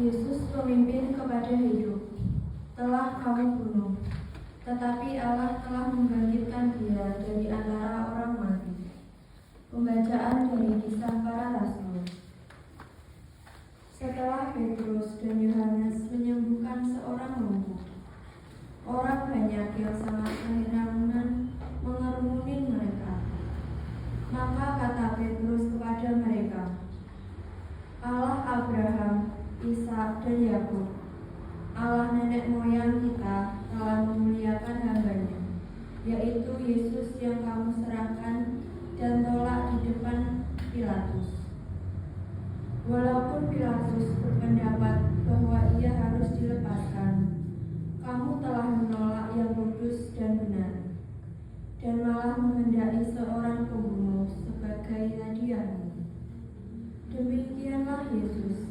Yesus pemimpin kepada hidup. Telah kamu bunuh, tetapi Allah telah membangkitkan Dia dari antara orang mati. Pembacaan dari Kisah Para Rasul. Setelah Petrus dan Yohanes menyembuhkan seorang lumpuh, orang banyak yang sangat keheranan mengerumunin mereka. Maka kata Petrus kepada mereka, Allah Abraham, Ishak dan Yakub, Allah nenek moyang kita telah memuliakan hamba-Nya, yaitu Yesus yang kamu serahkan dan tolak di depan Pilatus. Walaupun Pilatus berpendapat bahwa ia harus dilepaskan, kamu telah menolak yang kudus dan benar, dan malah menghendaki seorang pembunuh sebagai hadiahmu. Demikianlah Yesus,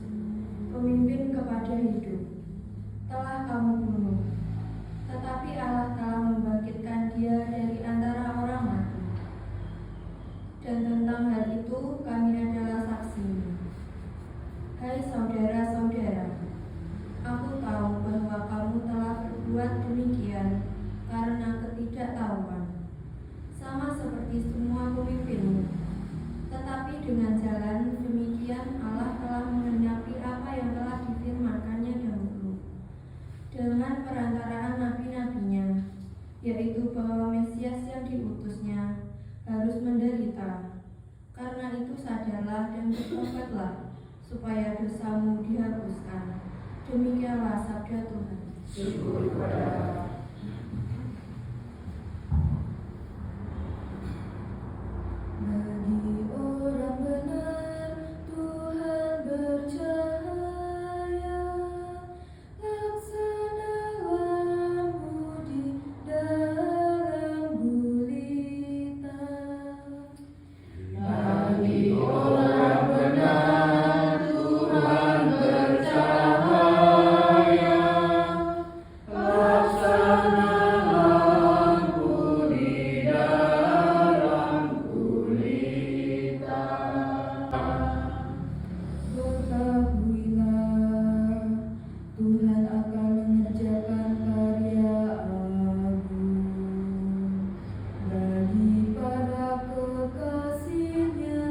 pemimpin kepada hidup, telah kamu bunuh, tetapi Allah telah membangkitkan Dia dari antara orang mati. Dan tentang hal itu kami adalah saksi. Hai saudara-saudara, aku tahu bahwa kamu telah berbuat demikian karena ketidaktahuan, sama seperti semua pemimpinmu. Tetapi dengan jalan demikian Allah telah menggenapi apa yang telah difirmankannya dahulu dengan perantaraan nabi-nabinya, yaitu bahwa Mesias yang diutusnya harus menderita. Karena itu sadarlah dan bertobatlah, supaya dosamu dihapuskan. Demikianlah sabda Tuhan. Syukur kepada Allah. Bagi orang benar Tuhan bercahaya, laksanalah budi dalam gulita. Bagi orang benar Tuhan bercahaya, laksanalah budi dalam gulita. Ketahuilah, Tuhan akan mengerjakan karya agung bagi para kekasih-Nya.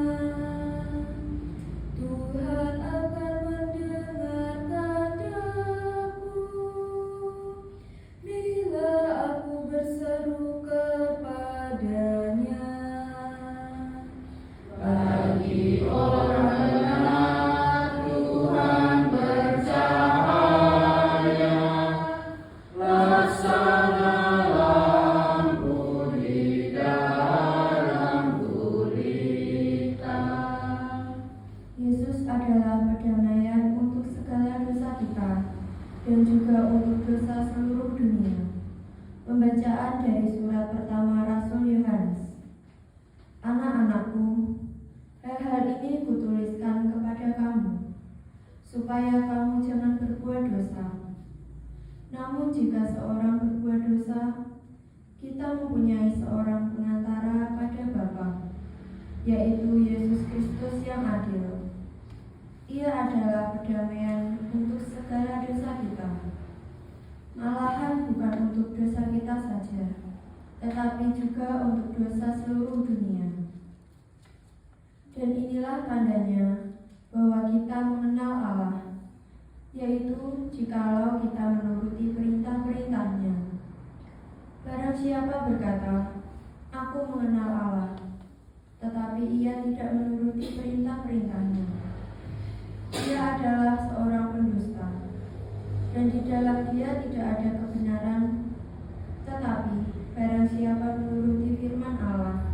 Tuhan akan mendengarkan daku bila aku berseru kepada-Nya. Bagi orang benar Tuhan bercahaya, laksanalah budi dalam gulita. Yesus adalah perdamaian untuk segala dosa kita dan juga untuk dosa seluruh dunia. Pembacaan dari surat pertama Rasul Yohanes. Anak-anakku, hal-hal ini kutuliskan kepada kamu, supaya kamu jangan berbuat dosa. Namun jika seorang berbuat dosa, kita mempunyai seorang pengantara pada Bapa, yaitu Yesus Kristus yang adil. Ia adalah perdamaian untuk segala dosa kita. Malahan bukan untuk dosa kita saja, tetapi juga untuk dosa seluruh dunia. Dan inilah tandanya bahwa kita mengenal Allah, yaitu jikalau kita menuruti perintah-perintah-Nya. Barang siapa berkata, aku mengenal Allah, tetapi ia tidak menuruti perintah-perintah-Nya, ia adalah seorang pendusta, dan di dalam dia tidak ada kebenaran. Tetapi barang siapa menuruti firman Allah,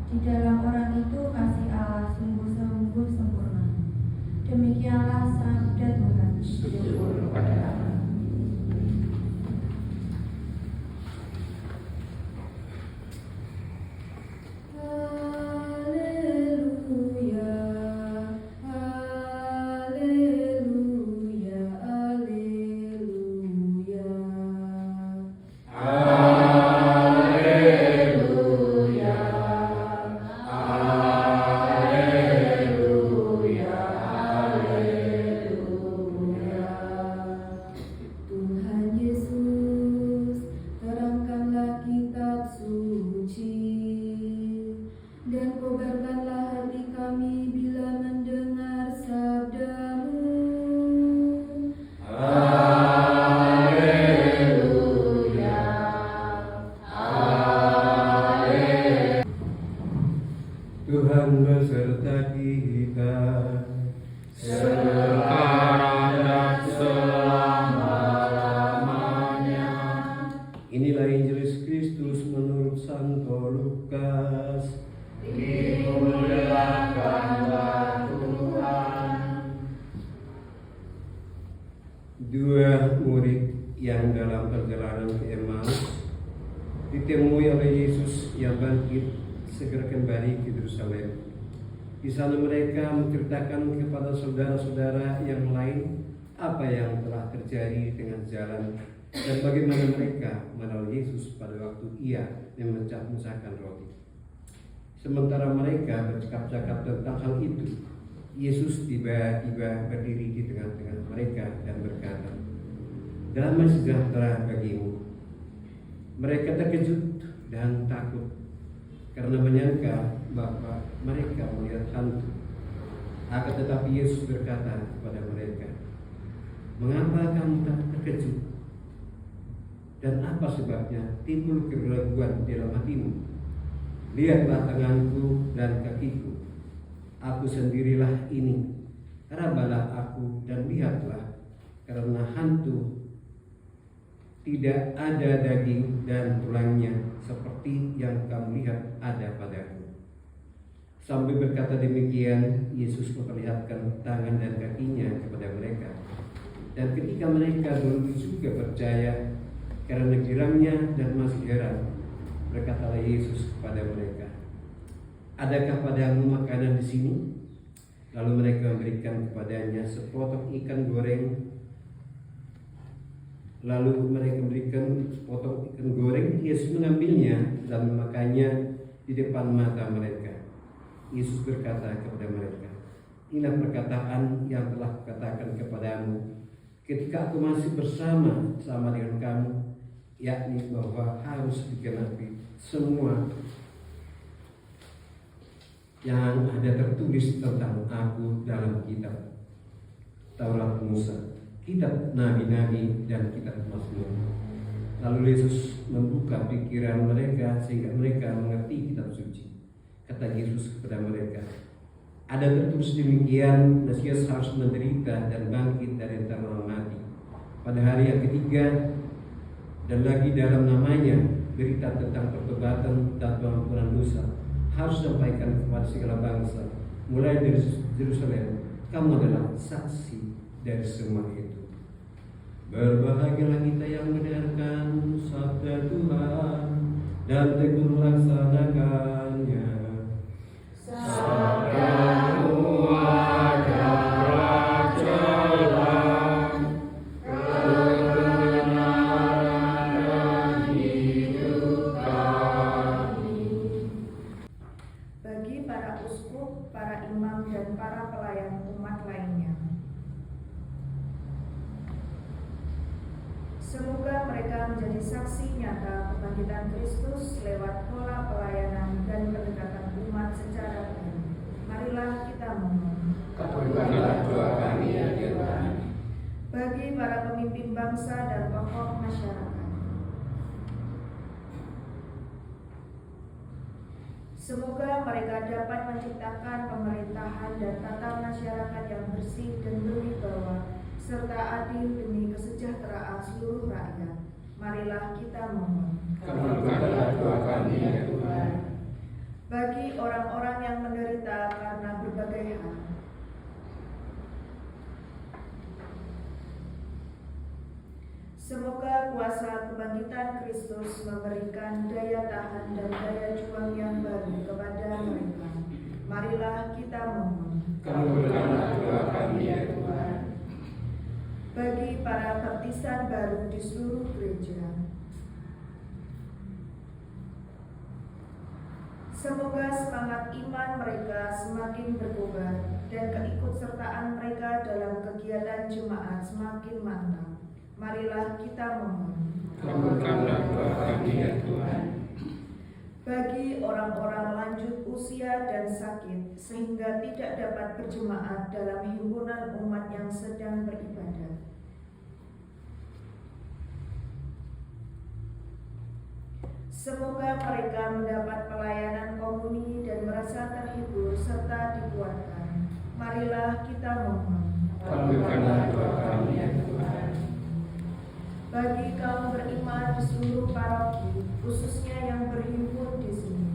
di dalam orang itu kasih Allah sungguh-sungguh sempurna. Demikianlah sabda Tuhan. Syukur kepada Allah. Haleluya, haleluya, haleluya. Haleluya, haleluya, haleluya. Dua murid yang dalam perjalanan ke Emmaus ditemui oleh Yesus yang bangkit segera kembali ke Yerusalem. Di sana mereka menceritakan kepada saudara-saudara yang lain apa yang telah terjadi dengan jalan dan bagaimana mereka mengenal Yesus pada waktu ia memecah-mecahkan roti. Sementara mereka bercakap-cakap tentang hal itu, Yesus tiba-tiba berdiri di tengah-tengah mereka dan berkata, "Damai sejahtera bagimu." Mereka terkejut dan takut karena menyangka bahwa mereka melihat hantu. Akan tetapi Yesus berkata kepada mereka, "Mengapa kamu tak terkejut? Dan apa sebabnya timbul keraguan dalam hatimu? Lihatlah tanganku dan kakiku. Aku sendirilah ini. Rabalah aku dan lihatlah, karena hantu tidak ada daging dan tulangnya seperti yang kamu lihat ada padaku." Sambil berkata demikian, Yesus memperlihatkan tangan dan kakinya kepada mereka. Dan ketika mereka belum juga percaya karena geramnya dan masih heran, berkatalah Yesus kepada mereka, "Adakah padamu makanan di sini?" Lalu mereka memberikan kepadanya sepotong ikan goreng. Yesus mengambilnya dan memakannya di depan mata mereka. Yesus berkata kepada mereka, "Inilah perkataan yang telah kukatakan kepadamu ketika aku masih bersama dengan kamu, yakni bahwa harus digenapi semua yang ada tertulis tentang aku dalam kitab Taurat Musa, kitab nabi-nabi, dan kitab Mazmur." Lalu Yesus membuka pikiran mereka sehingga mereka mengerti kitab suci. Kata Yesus kepada mereka, "Ada tertulis demikian, Mesias harus menderita dan bangkit dari antara orang mati pada hari yang ketiga, dan lagi dalam namanya berita tentang pertobatan dan pengampunan dosa harus disampaikan kepada segala bangsa, mulai dari Yerusalem. Kamu adalah saksi dari semua itu." Berbahagialah kita yang mendengarkan sabda Tuhan dan tekun melaksanakannya. Sabdamu adalah jalan, kebenaran dan hidup kami. Bagi para uskup, para imam, dan para pelayan umat lainnya, semoga mereka menjadi saksi nyata kebangkitan Kristus lewat pola pelayanan dan pendekatan umat secara baru. Marilah kita memohon. Kabulkanlah doa kami ya Tuhan. Bagi para pemimpin bangsa dan tokoh masyarakat, semoga mereka dapat menciptakan pemerintahan dan tata masyarakat yang bersih dan berwibawa serta adil demi kesejahteraan seluruh rakyat. Marilah kita mohon. Kabulkanlah doa kami ya Tuhan. Bagi orang-orang yang menderita karena berbagai hal, semoga kuasa kebangkitan Kristus memberikan daya tahan dan daya juang yang baru kepada mereka. Marilah kita mohon. Kabulkanlah doa kami ya Tuhan. Bagi para baptisan baru di seluruh gereja, semoga semangat iman mereka semakin berkobar dan keikutsertaan mereka dalam kegiatan jemaat semakin mantap. Marilah kita mohon. Kabulkanlah doa kami ya Tuhan. Bagi orang-orang lanjut usia dan sakit sehingga tidak dapat berjemaat dalam himpunan umat yang sedang beribadah, semoga mereka mendapat pelayanan komuni dan merasa terhibur serta dikuatkan. Marilah kita mohon. Kabulkanlah doa kami ya Tuhan. Bagi kaum beriman di seluruh paroki, khususnya yang berhimpun di sini,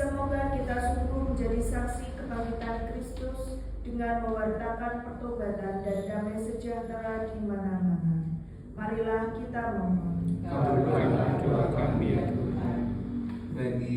Semoga kita sungguh menjadi saksi kebangkitan Kristus dengan mewartakan pertobatan dan damai sejahtera di mana-mana. Marilah kita memohon. Kabulkanlah doa kami ya Tuhan. Bagi